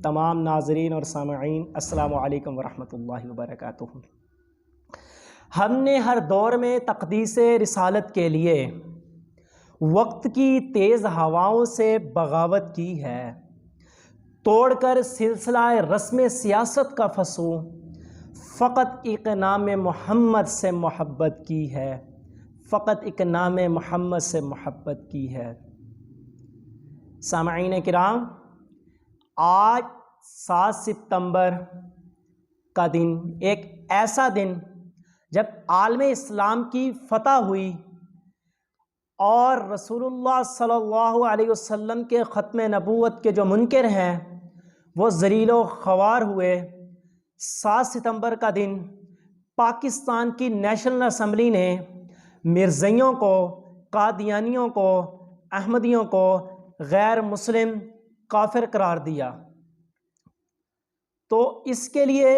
تمام ناظرین اور سامعین، السلام علیکم ورحمۃ اللہ وبرکاتہ۔ ہم نے ہر دور میں تقدیس رسالت کے لیے وقت کی تیز ہواؤں سے بغاوت کی ہے، توڑ کر سلسلہ رسم سیاست کا فسو، فقط ایک نام محمد سے محبت کی ہے، فقط ایک نام محمد سے محبت کی ہے۔ سامعین کرام، آج 7 ستمبر کا دن ایک ایسا دن جب عالم اسلام کی فتح ہوئی اور رسول اللہ صلی اللہ علیہ وسلم کے ختم نبوت کے جو منکر ہیں وہ ذلیل و خوار ہوئے۔ 7 ستمبر کا دن پاکستان کی نیشنل اسمبلی نے مرزائیوں کو، قادیانیوں کو، احمدیوں کو غیر مسلم کافر قرار دیا۔ تو اس کے لیے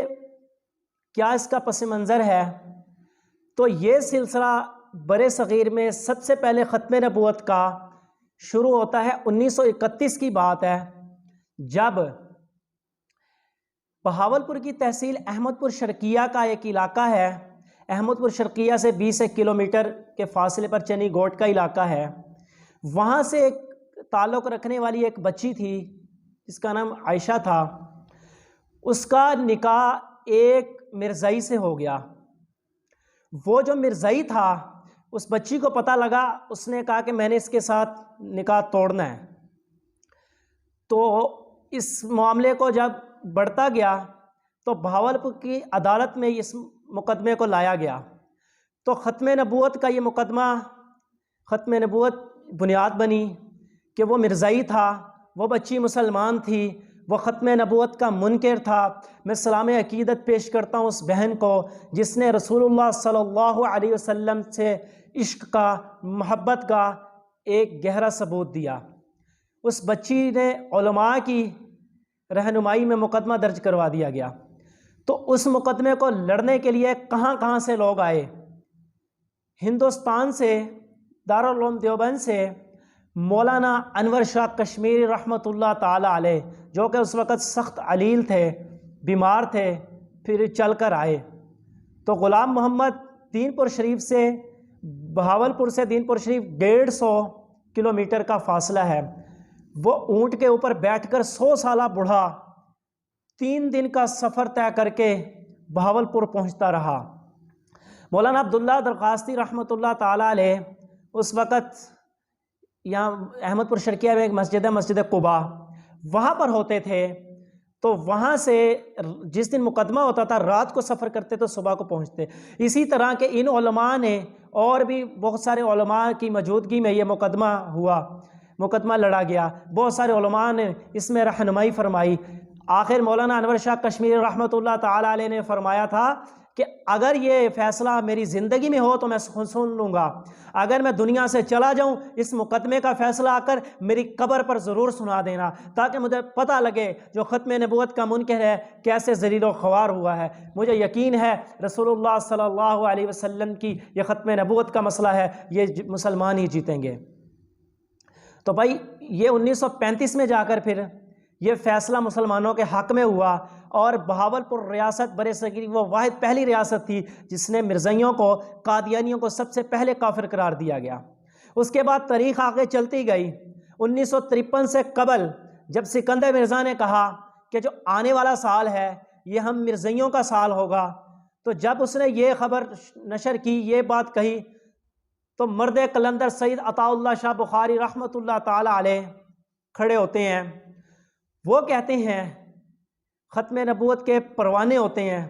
کیا اس کا پس منظر ہے؟ تو یہ سلسلہ برِ صغیر میں سب سے پہلے ختم نبوت کا شروع ہوتا ہے 1931 کی بات ہے، جب بہاولپور کی تحصیل احمد پور شرقیہ کا ایک علاقہ ہے، احمد پور شرقیہ سے 20 کلومیٹر کے فاصلے پر چنی گوٹ کا علاقہ ہے، وہاں سے ایک تعلق رکھنے والی ایک بچی تھی جس کا نام عائشہ تھا۔ اس کا نکاح ایک مرزائی سے ہو گیا۔ وہ جو مرزائی تھا، اس بچی کو پتہ لگا، اس نے کہا کہ میں نے اس کے ساتھ نکاح توڑنا ہے۔ تو اس معاملے کو جب بڑھتا گیا تو بہاولپور کی عدالت میں اس مقدمے کو لایا گیا۔ تو ختم نبوت کا یہ مقدمہ، ختم نبوت بنیاد بنی کہ وہ مرزائی تھا، وہ بچی مسلمان تھی، وہ ختم نبوت کا منکر تھا۔ میں سلام عقیدت پیش کرتا ہوں اس بہن کو جس نے رسول اللہ صلی اللہ علیہ وسلم سے عشق کا، محبت کا ایک گہرا ثبوت دیا۔ اس بچی نے علماء کی رہنمائی میں مقدمہ درج کروا دیا گیا۔ تو اس مقدمے کو لڑنے کے لیے کہاں کہاں سے لوگ آئے۔ ہندوستان سے، دارالعلوم دیوبند سے مولانا انور شاہ کشمیری رحمۃ اللہ تعالی علیہ، جو کہ اس وقت سخت علیل تھے، بیمار تھے، پھر چل کر آئے۔ تو غلام محمد، دین پور شریف سے، بہاولپور سے دین پور شریف 150 کلومیٹر کا فاصلہ ہے۔ وہ اونٹ کے اوپر بیٹھ کر 100 سالہ بوڑھا 3 دن کا سفر طے کر کے بہاولپور پہنچتا رہا۔ مولانا عبداللہ درخواستی رحمۃ اللہ تعالی علیہ اس وقت یہاں احمد پور شرقیہ میں ایک مسجد ہے، مسجد قباء، وہاں پر ہوتے تھے۔ تو وہاں سے جس دن مقدمہ ہوتا تھا رات کو سفر کرتے تو صبح کو پہنچتے۔ اسی طرح کے ان علماء نے اور بھی بہت سارے علماء کی موجودگی میں یہ مقدمہ ہوا، مقدمہ لڑا گیا، بہت سارے علماء نے اس میں رہنمائی فرمائی۔ آخر مولانا انور شاہ کشمیری رحمۃ اللہ تعالی علیہ نے فرمایا تھا کہ اگر یہ فیصلہ میری زندگی میں ہو تو میں سن لوں گا، اگر میں دنیا سے چلا جاؤں اس مقدمے کا فیصلہ آ کر میری قبر پر ضرور سنا دینا، تاکہ مجھے پتہ لگے جو ختم نبوت کا منکر ہے کیسے ذلیل و خوار ہوا ہے۔ مجھے یقین ہے رسول اللہ صلی اللہ علیہ وسلم کی یہ ختم نبوت کا مسئلہ ہے، یہ مسلمان ہی جیتیں گے۔ تو بھائی یہ 1935 میں جا کر پھر یہ فیصلہ مسلمانوں کے حق میں ہوا، اور بہاولپور ریاست برِ صغیر وہ واحد پہلی ریاست تھی جس نے مرزائیوں کو، قادیانیوں کو سب سے پہلے کافر قرار دیا گیا۔ اس کے بعد تاریخ آگے چلتی گئی۔ 1953 سے قبل جب سکندر مرزا نے کہا کہ جو آنے والا سال ہے یہ ہم مرزائیوں کا سال ہوگا، تو جب اس نے یہ خبر نشر کی، یہ بات کہی، تو مرد قلندر سید عطا اللہ شاہ بخاری رحمۃ اللہ تعالی علیہ کھڑے ہوتے ہیں۔ وہ کہتے ہیں ختم نبوت کے پروانے ہوتے ہیں،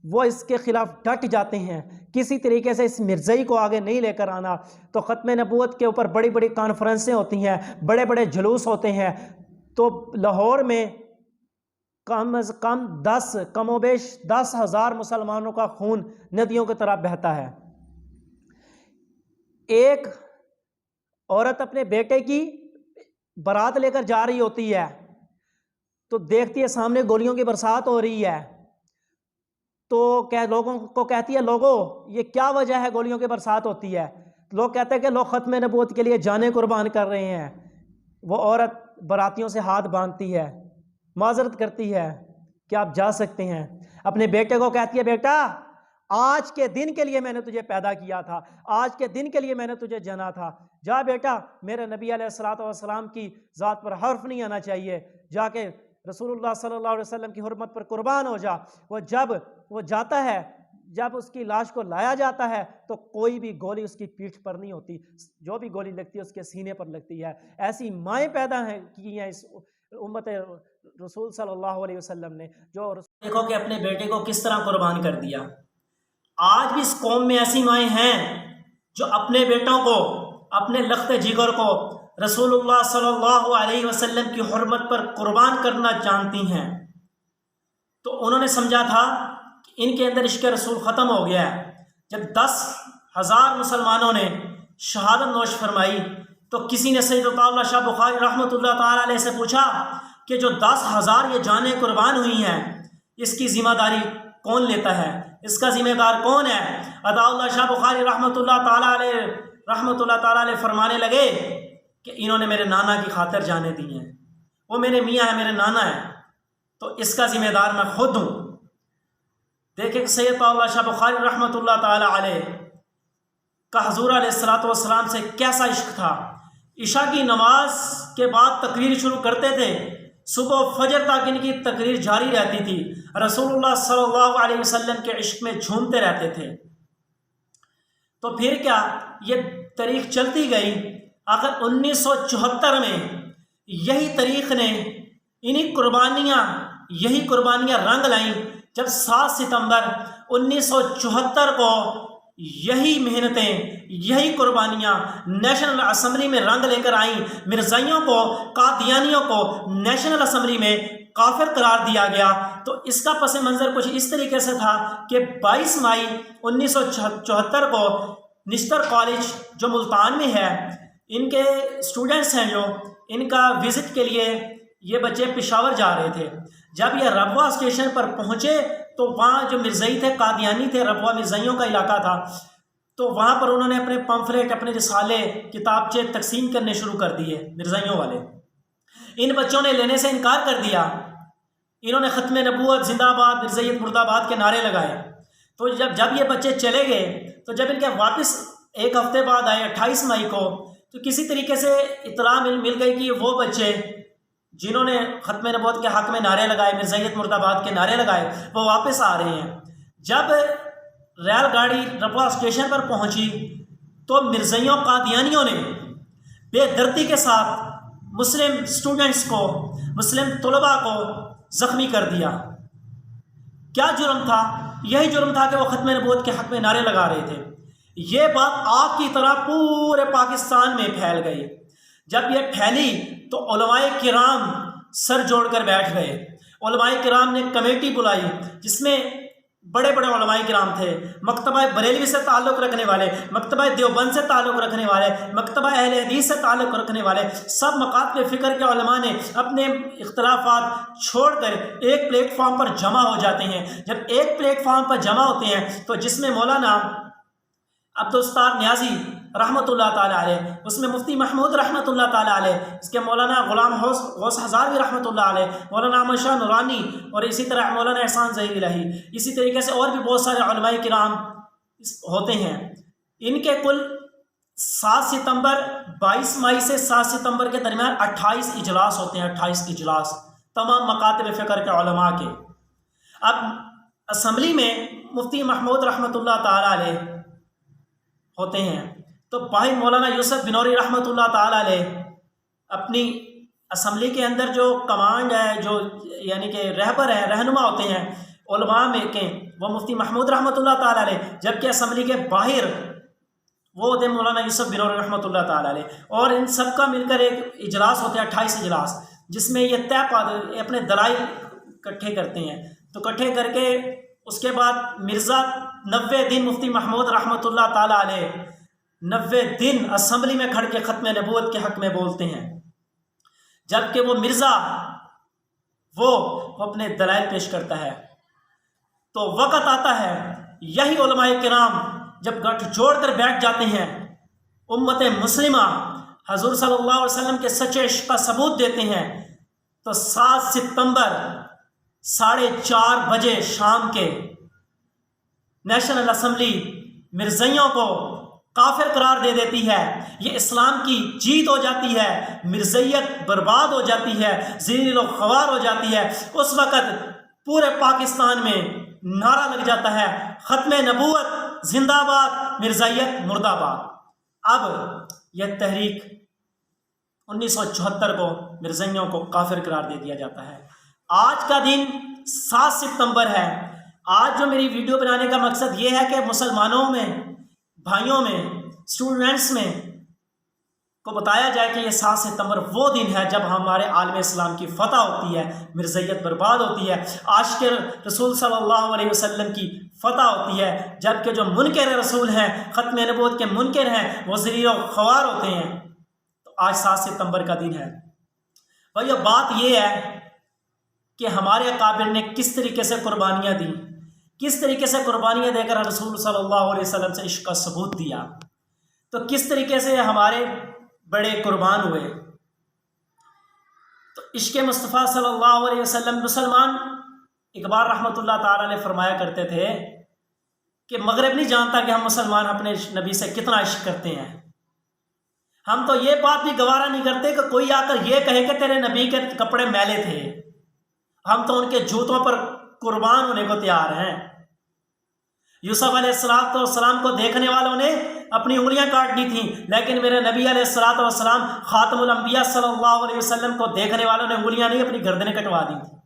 وہ اس کے خلاف ڈٹ جاتے ہیں، کسی طریقے سے اس مرزائی کو آگے نہیں لے کر آنا۔ تو ختم نبوت کے اوپر بڑی بڑی کانفرنسیں ہوتی ہیں، بڑے بڑے جلوس ہوتے ہیں۔ تو لاہور میں کم از کم کم و بیش 10,000 مسلمانوں کا خون ندیوں کی طرح بہتا ہے۔ ایک عورت اپنے بیٹے کی بارات لے کر جا رہی ہوتی ہے تو دیکھتی ہے سامنے گولیوں کی برسات ہو رہی ہے، تو لوگوں کو کہتی ہے لوگوں یہ کیا وجہ ہے گولیوں کی برسات ہوتی ہے؟ لوگ کہتے ہیں کہ لوگ ختم نبوت کے لیے جانیں قربان کر رہے ہیں۔ وہ عورت براتیوں سے ہاتھ باندھتی ہے، معذرت کرتی ہے کہ آپ جا سکتے ہیں، اپنے بیٹے کو کہتی ہے بیٹا آج کے دن کے لیے میں نے تجھے پیدا کیا تھا، آج کے دن کے لیے میں نے تجھے جنا تھا، جا بیٹا میرے نبی علیہ الصلوۃ والسلام کی ذات پر حرف نہیں آنا چاہیے، جا کے رسول اللہ صلی اللہ علیہ وسلم کی حرمت پر قربان ہو جا۔ جب وہ جاتا ہے، جب اس کی لاش کو لایا جاتا ہے تو کوئی بھی گولی اس کی پیٹھ پر نہیں ہوتی، جو بھی گولی لگتی ہے اس کے سینے پر لگتی ہے۔ ایسی مائیں پیدا کی ہیں اس امت رسول صلی اللہ علیہ وسلم نے، جو دیکھو کہ اپنے بیٹے کو کس طرح قربان کر دیا۔ آج بھی اس قوم میں ایسی مائیں ہیں جو اپنے بیٹوں کو، اپنے لخت جگر کو رسول اللہ صلی اللہ علیہ وسلم کی حرمت پر قربان کرنا جانتی ہیں۔ تو انہوں نے سمجھا تھا کہ ان کے اندر عشق رسول ختم ہو گیا ہے۔ جب 10,000 مسلمانوں نے شہادت نوش فرمائی تو کسی نے سید اللہ شاہ بخاری رحمۃ اللہ تعالیٰ علیہ سے پوچھا کہ جو 10,000 یہ جانیں قربان ہوئی ہیں اس کی ذمہ داری کون لیتا ہے، اس کا ذمہ دار کون ہے؟ عطا اللہ شاہ بخاری رحمۃ اللہ تعالیٰ علیہ فرمانے لگے کہ انہوں نے میرے نانا کی خاطر جانے دی ہیں، وہ میرے میاں ہے، میرے نانا ہے، تو اس کا ذمہ دار میں خود ہوں۔ دیکھیں سید اللہ شاہ بخاری رحمۃ اللہ تعالیٰ علیہ کا حضور علیہ الصلوۃ والسلام سے کیسا عشق تھا۔ عشاء کی نماز کے بعد تقریر شروع کرتے تھے، صبح فجر تک ان کی تقریر جاری رہتی تھی، رسول اللہ صلی اللہ علیہ وسلم کے عشق میں جھومتے رہتے تھے۔ تو پھر کیا یہ تاریخ چلتی گئی، آخر 1974 میں یہی تاریخ نے یہی قربانیاں رنگ لائیں، جب 7 ستمبر 1974 کو یہی محنتیں، یہی قربانیاں نیشنل اسمبلی میں رنگ لے کر آئیں۔ مرزائیوں کو، قادیانیوں کو نیشنل اسمبلی میں کافر قرار دیا گیا۔ تو اس کا پس منظر کچھ اس طریقے سے تھا کہ 22 مئی 1974 کو نشتر کالج جو ملتان میں ہے، ان کے اسٹوڈنٹس ہیں جو ان کا وزٹ کے لیے یہ بچے پشاور جا رہے تھے۔ جب یہ ربوہ اسٹیشن پر پہنچے تو وہاں جو مرزائی تھے، قادیانی تھے، ربوہ مرزائیوں کا علاقہ تھا، تو وہاں پر انہوں نے اپنے پمفلیٹ، اپنے رسالے، کتابچے تقسیم کرنے شروع کر دیے مرزائیوں والے۔ ان بچوں نے لینے سے انکار کر دیا، انہوں نے ختم نبوت زندہ آباد، مرزائیت مرد آباد کے نعرے لگائے۔ تو جب یہ بچے چلے گئے تو جب ان کے واپس ایک ہفتے بعد آئے 28 مئی کو، تو کسی طریقے سے اطلاع مل گئی کہ وہ بچے جنہوں نے ختم نبوت کے حق میں نعرے لگائے، مرزائیت مرد آباد کے نعرے لگائے، وہ واپس آ رہے ہیں۔ جب ریل گاڑی ربوہ اسٹیشن پر پہنچی تو مرزائیوں، قادیانیوں نے بے دردی کے ساتھ مسلم اسٹوڈنٹس کو، مسلم طلباء کو زخمی کر دیا۔ کیا جرم تھا؟ یہی جرم تھا کہ وہ ختم نبوت کے حق میں نعرے لگا رہے تھے۔ یہ بات آگ کی طرح پورے پاکستان میں پھیل گئی۔ جب یہ پھیلی تو علماء کرام سر جوڑ کر بیٹھ گئے۔ علماء کرام نے کمیٹی بلائی جس میں بڑے بڑے علماء کرام تھے، مکتبہ بریلوی سے تعلق رکھنے والے، مکتبہ دیوبند سے تعلق رکھنے والے، مکتبہ اہل حدیث سے تعلق رکھنے والے، سب مکاتب فکر کے علماء نے اپنے اختلافات چھوڑ کر ایک پلیٹ فارم پر جمع ہو جاتے ہیں۔ جب ایک پلیٹ فارم پر جمع ہوتے ہیں تو جس میں مولانا عبدالستار نیازی رحمۃ اللہ تعالیٰ علیہ، اس میں مفتی محمود رحمۃ اللہ تعالیٰ علیہ، اس کے مولانا غلام غوث ہزاروی رحمۃ اللہ علیہ، مولانا احمد شاہ نورانی، اور اسی طرح مولانا احسان ظہیر الہی، اسی طریقے سے اور بھی بہت سارے علماء کرام ہوتے ہیں۔ ان کے کل 7 ستمبر 22 مئی سے 7 ستمبر کے درمیان 28 اجلاس ہوتے ہیں، 28 اجلاس تمام مکاتب فکر کے علماء کے۔ اب اسمبلی میں مفتی محمود رحمۃ اللہ تعالیٰ علیہ ہوتے ہیں، تو بھائی مولانا یوسف بنوری رحمۃ اللہ تعالیٰ علیہ اپنی اسمبلی کے اندر جو کمانڈ ہے، جو یعنی کہ رہبر ہیں، رہنما ہوتے ہیں علماء میں کے، وہ مفتی محمود رحمۃ اللہ تعالیٰ علیہ، جبکہ اسمبلی کے باہر وہ ہوتے ہیں مولانا یوسف بنوری رحمۃ اللہ تعالیٰ علیہ، اور ان سب کا مل کر ایک اجلاس ہوتے ہیں، 28 اجلاس، جس میں یہ اپنے دلائل اکٹھے کرتے ہیں۔ تو اکٹھے کر کے اس کے بعد مرزا 90 دن مفتی محمود رحمۃ اللہ تعالیٰ علیہ 90 دن اسمبلی میں کھڑ کے ختم نبوت کے حق میں بولتے ہیں، جبکہ وہ مرزا وہ اپنے دلائل پیش کرتا ہے۔ تو وقت آتا ہے یہی علماء کرام جب گٹھ جوڑ کر بیٹھ جاتے ہیں، امت مسلمہ حضور صلی اللہ علیہ وسلم کے سچے عشق کا ثبوت دیتے ہیں، تو تو 7 ستمبر 4:30 بجے شام کے نیشنل اسمبلی مرزائیوں کو کافر قرار دے دیتی ہے، یہ اسلام کی جیت ہو جاتی ہے، مرزائیت برباد ہو جاتی ہے، ذلیل و خوار ہو جاتی ہے۔ اس وقت پورے پاکستان میں نعرہ لگ جاتا ہے، ختم نبوت زندہ باد، مرزائیت مرد آباد۔ اب یہ تحریک 1974 کو مرزائیوں کو کافر قرار دے دیا جاتا ہے۔ آج کا دن 7 ستمبر ہے۔ آج جو میری ویڈیو بنانے کا مقصد یہ ہے کہ مسلمانوں میں، بھائیوں میں، اسٹوڈنٹس میں کو بتایا جائے کہ یہ 7 ستمبر وہ دن ہے جب ہمارے عالم اسلام کی فتح ہوتی ہے، مرزائیت برباد ہوتی ہے، عاشق رسول صلی اللہ علیہ وسلم کی فتح ہوتی ہے، جبکہ جو منکر رسول ہیں، ختم نبوت کے منکر ہیں، وہ ذلیل و خوار ہوتے ہیں۔ تو آج 7 ستمبر کا دن ہے۔ بھائیو، بات یہ ہے کہ ہمارے اکابر نے کس طریقے سے قربانیاں دیں، کس طریقے سے قربانیاں دے کر رسول صلی اللہ علیہ وسلم سے عشق کا ثبوت دیا، تو کس طریقے سے ہمارے بڑے قربان ہوئے۔ تو عشق مصطفیٰ صلی اللہ علیہ وسلم، مسلمان اقبال رحمۃ اللہ تعالی علیہ فرمایا کرتے تھے کہ مغرب نہیں جانتا کہ ہم مسلمان اپنے نبی سے کتنا عشق کرتے ہیں۔ ہم تو یہ بات بھی گوارا نہیں کرتے کہ کوئی آ کر یہ کہے کہ تیرے نبی کے کپڑے میلے تھے، ہم تو ان کے جوتوں پر قربان ہونے کو تیار ہیں۔ یوسف علیہ السلام کو دیکھنے والوں نے اپنی انگلیاں کاٹ دی تھیں، لیکن میرے نبی علیہ السلام خاتم الانبیاء صلی اللہ علیہ وسلم کو دیکھنے والوں نے انگلیاں نہیں، اپنی گردنیں کٹوا دی تھیں۔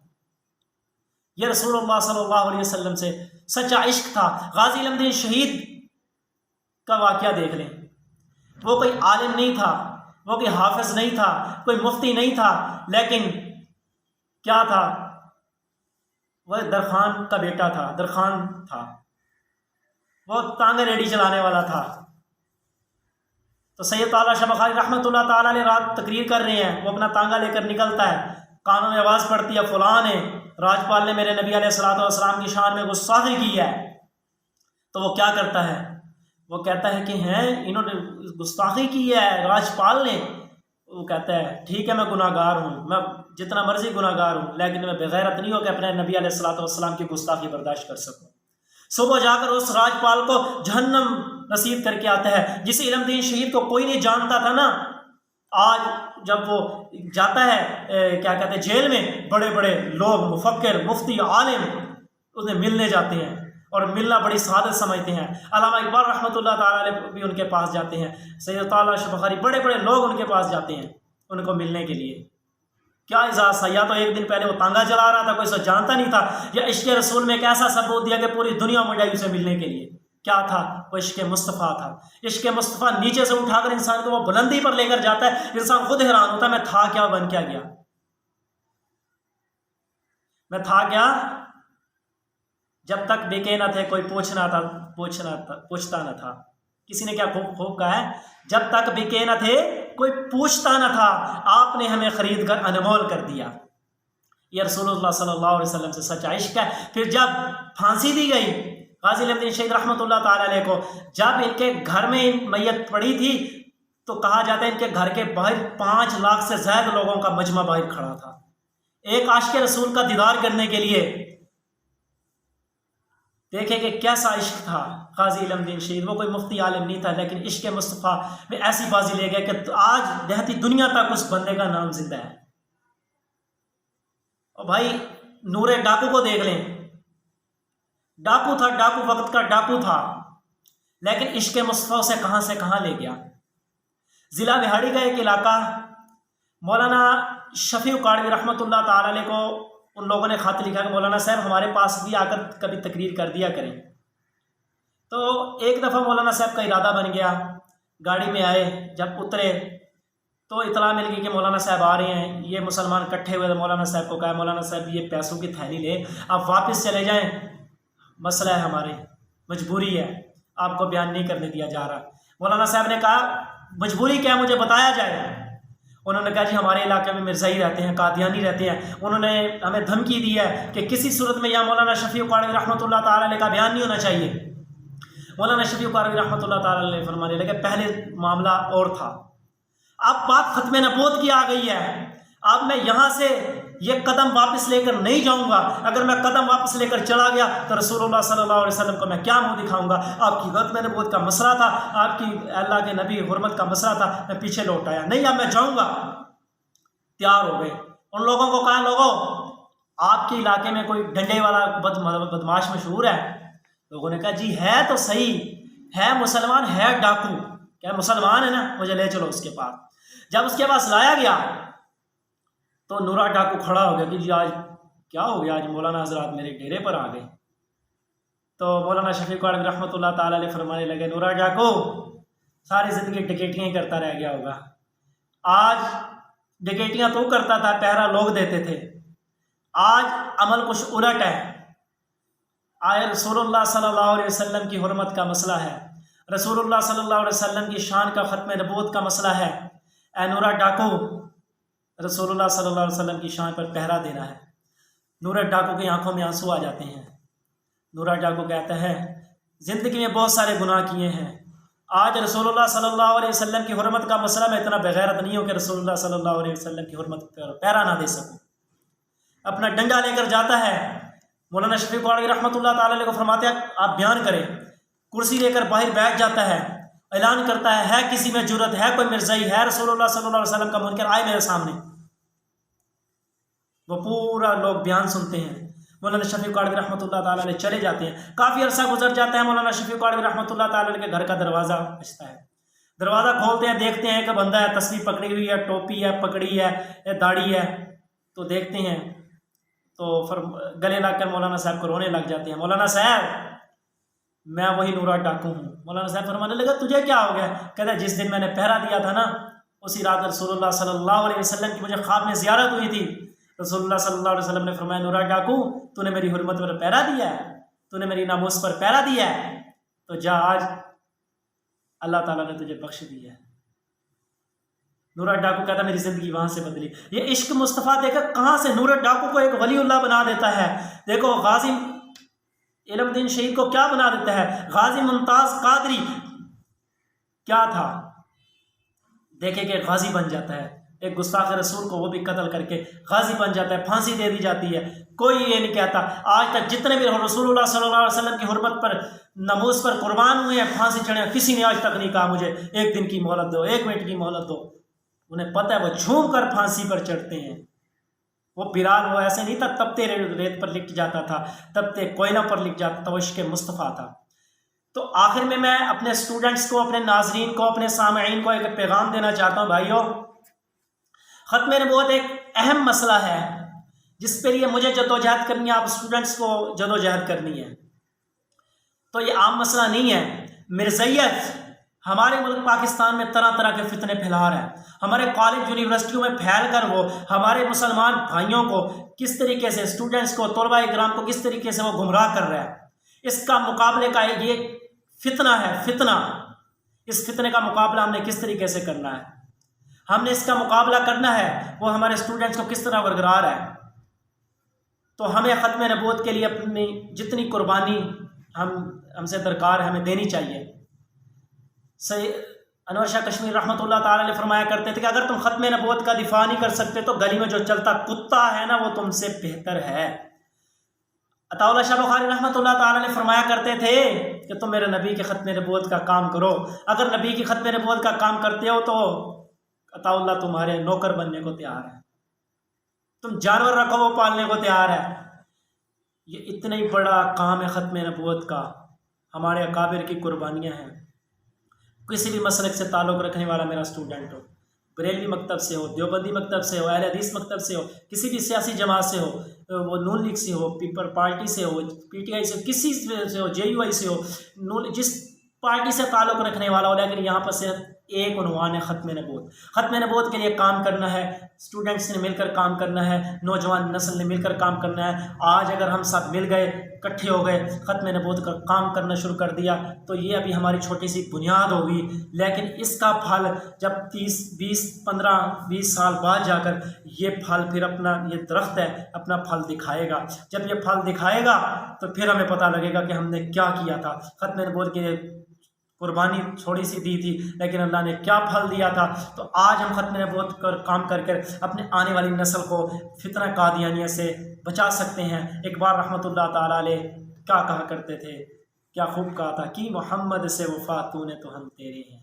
یہ رسول اللہ صلی اللہ علیہ وسلم سے سچا عشق تھا۔ غازی علم دین شہید کا واقعہ دیکھ لیں، وہ کوئی عالم نہیں تھا، وہ کوئی حافظ نہیں تھا، کوئی مفتی نہیں تھا، لیکن کیا تھا؟ وہ درخان کا بیٹا تھا، درخان تھا، وہ تانگا ریڈی چلانے والا تھا۔ تو سید تعالیٰ شاہ بخاری رحمۃ اللہ تعالیٰ علیہ رات تقریر کر رہے ہیں، وہ اپنا تانگا لے کر نکلتا ہے، کانوں میں آواز پڑتی ہے، فلاں نے، راجپال نے میرے نبی علیہ السلام کی شان میں گستاخی کی ہے۔ تو وہ کیا کرتا ہے؟ وہ کہتا ہے کہ انہوں نے گستاخی کی ہے راجپال نے۔ وہ کہتا ہے ٹھیک ہے، میں گناہ گار ہوں، میں جتنا مرضی گناہ گار ہوں، لیکن میں بغیرت نہیں ہو کہ اپنے نبی علیہ السلام کی گستاخی برداشت کر سکوں۔ صبح جا کر اس راجپال کو جہنم نصیب کر کے آتا ہے۔ جس علم دین شہید کو کوئی نہیں جانتا تھا نا، آج جب وہ جاتا ہے کیا کہتے ہیں جیل میں، بڑے بڑے لوگ، مفکر، مفتی، عالم انہیں ملنے جاتے ہیں، اور ملنا بڑی سعادت سمجھتے ہیں۔ علامہ اقبال رحمۃ اللہ تعالیٰ علیہ بھی ان کے پاس جاتے ہیں، سید تعالیٰ شاہ بخاری، بڑے بڑے لوگ ان کے پاس جاتے ہیں ان کو ملنے کے لیے۔ کیا اعزاز تھا! یا تو ایک دن پہلے وہ تانگا چلا رہا تھا، کوئی اسے جانتا نہیں تھا، یا عشق رسول میں ایک ایسا ثبوت دیا کہ پوری دنیا میں جائی اسے ملنے کے لیے۔ کیا تھا؟ وہ عشق مصطفیٰ تھا۔ عشق مصطفیٰ نیچے سے اٹھا کر انسان کو وہ بلندی پر لے کر جاتا ہے، انسان خود حیران ہوتا ہے میں تھا کیا، بن کیا گیا، میں تھا کیا۔ جب تک بکے نہ تھے کوئی پوچھتا نہ تھا۔ کسی نے کیا خوب کہا ہے، جب تک بکے نہ تھے کوئی پوچھتا نہ تھا، آپ نے ہمیں خرید کر انمول کر دیا۔ یہ رسول اللہ صلی اللہ علیہ وسلم سے سچا عشق ہے۔ پھر جب پھانسی دی گئی غازی علم دین شہید رحمۃ اللہ تعالی علیہ کو، جب ان کے گھر میں میت پڑی تھی تو کہا جاتا ہے ان کے گھر کے باہر 5 لاکھ سے زائد لوگوں کا مجمع باہر کھڑا تھا، ایک عاشق رسول کا دیدار کرنے کے لیے۔ دیکھیں کہ کیسا عشق تھا غازی علم دین شہید، وہ کوئی مفتی عالم نہیں تھا، لیکن عشق مصطفیٰ میں ایسی بازی لے گئے کہ آج دہتی دنیا تک اس بندے کا نام زندہ ہے۔ اور بھائی نور ڈاکو کو دیکھ لیں، ڈاکو تھا، ڈاکو وقت کا ڈاکو تھا، لیکن عشق مصطفیٰ سے کہاں لے گیا۔ ضلع بہاڑی کا ایک علاقہ، مولانا شفیع کاڑوی رحمۃ اللہ تعالی علیہ کو ان لوگوں نے خط لکھا کہ مولانا صاحب ہمارے پاس بھی آ کر کبھی تقریر کر دیا کریں۔ تو ایک دفعہ مولانا صاحب کا ارادہ بن گیا، گاڑی میں آئے، جب اترے تو اطلاع مل گئی کہ مولانا صاحب آ رہے ہیں۔ یہ مسلمان اکٹھے ہوئے، مولانا صاحب کو کہا مولانا صاحب یہ پیسوں کی تھیلی لے، آپ واپس چلے جائیں، مسئلہ ہے ہمارے، مجبوری ہے، آپ کو بیان نہیں کرنے دیا جا رہا۔ مولانا صاحب نے کہا مجبوری کیا ہے مجھے بتایا جائے۔ انہوں نے کہا جی ہمارے علاقے میں مرزائی رہتے ہیں، قادیانی رہتے ہیں، انہوں نے ہمیں دھمکی دی ہے کہ کسی صورت میں یہاں مولانا شفیع کاڑوی رحمۃ اللہ تعالی علیہ کا بیان نہیں ہونا چاہیے۔ مولانا شفیع کاڑوی رحمۃ اللہ تعالی علیہ فرمانے لگے پہلے معاملہ اور تھا، اب بات ختم نبوت کی آ گئی ہے، اب میں یہاں سے یہ قدم واپس لے کر نہیں جاؤں گا، اگر میں قدم واپس لے کر چلا گیا تو رسول اللہ صلی اللہ علیہ وسلم کو میں کیا منہ دکھاؤں گا؟ آپ کی ختم نبوت کا مسئلہ تھا، آپ کی اللہ کے نبی حرمت کا مسئلہ تھا، میں پیچھے لوٹ آیا، نہیں اب میں جاؤں گا۔ تیار ہو گئے۔ ان لوگوں کو کہا لوگوں آپ کے علاقے میں کوئی ڈنڈے والا بدماش مشہور ہے؟ لوگوں نے کہا جی ہے تو صحیح، ہے مسلمان، ہے ڈاکو، کیا مسلمان ہے نا، مجھے لے چلو اس کے پاس۔ جب اس کے پاس لایا گیا تو نورا ڈاکو کھڑا ہو گیا کہ جی آج کیا ہو گیا، آج مولانا حضرات میرے ڈیرے پر آ گئے۔ تو مولانا شفیق عالم رحمۃ اللہ تعالی علیہ فرمانے لگے نورا ڈاکو ساری زندگی ڈکیٹیاں کرتا رہ گیا ہوگا، آج ڈکیٹیاں تو کرتا تھا، پہرا لوگ دیتے تھے، آج عمل کچھ الٹ ہے، آج رسول اللہ صلی اللہ علیہ وسلم کی حرمت کا مسئلہ ہے، رسول اللہ صلی اللہ علیہ وسلم کی شان کا ختم نبوت کا مسئلہ ہے، اے نورا ڈاکو رسول اللہ صلی اللہ علیہ وسلم کی شان پر پہرا دینا ہے۔ نورا ڈاکو کی آنکھوں میں آنسو آ جاتے ہیں۔ نورا ڈاکو کہتا ہے زندگی میں بہت سارے گناہ کیے ہیں، آج رسول اللہ صلی اللہ علیہ وسلم کی حرمت کا مسئلہ میں اتنا بغیرت نہیں ہوں کہ رسول اللہ صلی اللہ علیہ وسلم کی حرمت پر پہرا نہ دے سکوں۔ اپنا ڈنڈا لے کر جاتا ہے، مولانا شفیق علیہ رحمۃ اللہ تعالی علیہ کو فرماتے ہیں آپ بیان کریں، کرسی لے کر باہر بیٹھ جاتا ہے، اعلان کرتا ہے کسی میں جرت ہے، کوئی مرزائی ہے رسول اللہ صلی اللہ علیہ وسلم کا منکر آئے میرے سامنے۔ وہ پورا لوگ بیان سنتے ہیں، مولانا شفیق علیہ رحمۃ اللہ تعالی علیہ چلے جاتے ہیں۔ کافی عرصہ گزر جاتا ہے، مولانا شفیق علیہ رحمۃ اللہ تعالی علیہ کے گھر کا دروازہ بجتا ہے، دروازہ کھولتے ہیں، دیکھتے ہیں کہ بندہ ہے، تسبیح پکڑی ہوئی ہے، ٹوپی ہے پکڑی ہے، داڑھی ہے، تو دیکھتے ہیں تو گلے لگ کر مولانا صاحب کو رونے لگ جاتے ہیں، مولانا صاحب میں وہی نورا ڈاکو ہوں۔ مولانا صاحب فرمانے لگا تجھے کیا ہو گیا؟ کہتا ہے جس دن میں نے پہرا دیا تھا نا، اسی رات رسول اللہ صلی اللہ علیہ وسلم کی مجھے خواب میں زیارت ہوئی تھی، رسول اللہ صلی اللہ علیہ وسلم نے فرمایا نورا ڈاکو تو نے میری حرمت پر پہرا دیا ہے، تو نے میری ناموس پر پہرا دیا ہے، تو جا آج اللہ تعالیٰ نے تجھے بخش دیا ہے۔ نورا ڈاکو کہتا میری زندگی وہاں سے بدلی۔ یہ عشق مصطفیٰ دیکھا کہاں سے نورا ڈاکو کو ایک ولی اللہ بنا دیتا ہے۔ دیکھو غازی علم دین شہید کو کیا بنا دیتا ہے، غازی ممتاز قادری کیا تھا، دیکھے کہ غازی بن جاتا ہے، ایک گستاخ رسول کو وہ بھی قتل کر کے غازی بن جاتا ہے، پھانسی دے دی جاتی ہے۔ کوئی یہ نہیں کہتا، آج تک جتنے بھی رسول اللہ صلی اللہ علیہ وسلم کی حرمت پر ناموس پر قربان ہوئے ہیں، پھانسی چڑھے، کسی نے آج تک نہیں کہا مجھے ایک دن کی مہلت دو، ایک منٹ کی مہلت دو۔ انہیں پتہ ہے وہ جھوم کر پھانسی پر چڑھتے ہیں۔ وہ بلال وہ ایسے نہیں تھا تپتے ریت پر لکھ جاتا تھا، تپتے کوئلہ پر لکھ جاتا تھا، وہ عشق مصطفیٰ تھا۔ تو آخر میں اپنے اسٹوڈنٹس کو، اپنے ناظرین کو، اپنے سامعین کو ایک پیغام دینا چاہتا ہوں، بھائیو ختم نبوت ایک اہم مسئلہ ہے جس کے لیے مجھے جدوجہد کرنی ہے، آپ اسٹوڈنٹس کو جدوجہد کرنی ہے۔ تو یہ عام مسئلہ نہیں ہے، مرزائیت ہمارے ملک پاکستان میں طرح طرح کے فتنے پھیلا رہا ہے، ہمارے کالج یونیورسٹیوں میں پھیل کر وہ ہمارے مسلمان بھائیوں کو کس طریقے سے، اسٹوڈنٹس کو، طلباء کرام کو کس طریقے سے وہ گمراہ کر رہا ہے۔ اس کا مقابلے کا یہ فتنہ ہے، فتنہ، اس فتنے کا مقابلہ ہم نے کس طریقے سے کرنا ہے، ہم نے اس کا مقابلہ کرنا ہے، وہ ہمارے اسٹوڈنٹس کو کس طرح برقرار ہے۔ تو ہمیں ختم نبوت کے لیے اپنی جتنی قربانی ہم سے درکار ہے ہمیں دینی چاہیے۔ انور شاہ کشمیر رحمۃ اللہ تعالی علیہ فرمایا کرتے تھے کہ اگر تم ختم نبوت کا دفاع نہیں کر سکتے تو گلی میں جو چلتا کتا ہے نا وہ تم سے بہتر ہے۔ عطا اللہ شاہ بخاری رحمۃ اللہ تعالی علیہ فرمایا کرتے تھے کہ تم میرے نبی کے ختم نبوت کا کام کرو، اگر نبی کی ختم نبوت کا کام کرتے ہو تو عطا اللہ تمہارے نوکر بننے کو تیار ہے، تم جانور رکھو وہ پالنے کو تیار ہے۔ یہ اتنا ہی بڑا کام ہے ختم نبوت کا، ہمارے اکابر کی قربانیاں ہیں۔ کسی بھی مسلک سے تعلق رکھنے والا میرا اسٹوڈنٹ ہو، بریلوی مکتب سے ہو، دیوبندی مکتب سے ہو، اہل حدیث مکتب سے ہو، کسی بھی سیاسی جماعت سے ہو، وہ نون لیگ سے ہو، پیپل پارٹی سے ہو، پی ٹی آئی سے، کسی سے ہو، جے یو آئی سے ہو، جس پارٹی سے تعلق رکھنے والا ہو، لیکن یہاں پر صرف ایک عنوان ہے ختم نبوت۔ ختم نبوت کے لیے کام کرنا ہے، اسٹوڈنٹس نے مل کر کام کرنا ہے، نوجوان نسل نے مل کر کام کرنا ہے۔ آج اگر ہم سب مل گئے، اکٹھے ہو گئے، ختم نبوت کا کام کرنا شروع کر دیا تو یہ ابھی ہماری چھوٹی سی بنیاد ہوگی، لیکن اس کا پھل جب 15-20 سال بعد جا کر یہ پھل پھر اپنا، یہ درخت ہے اپنا پھل دکھائے گا۔ جب یہ پھل دکھائے گا تو پھر ہمیں پتہ لگے گا کہ ہم نے کیا کیا تھا۔ ختم نبوت کے قربانی تھوڑی سی دی تھی، لیکن اللہ نے کیا پھل دیا تھا۔ تو آج ہم ختم نبوت کر کام کر کر اپنے آنے والی نسل کو فتنہ قادیانیہ سے بچا سکتے ہیں۔ اقبال رحمۃ اللہ تعالیٰ علیہ کیا کہا کرتے تھے، کیا خوب کہا تھا، کی محمد سے وفا تو نے تو ہم تیرے ہیں،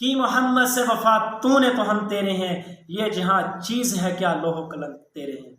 کی محمد سے وفا تو نے تو ہم تیرے ہیں، یہ جہاں چیز ہے کیا لوح و قلم تیرے ہیں۔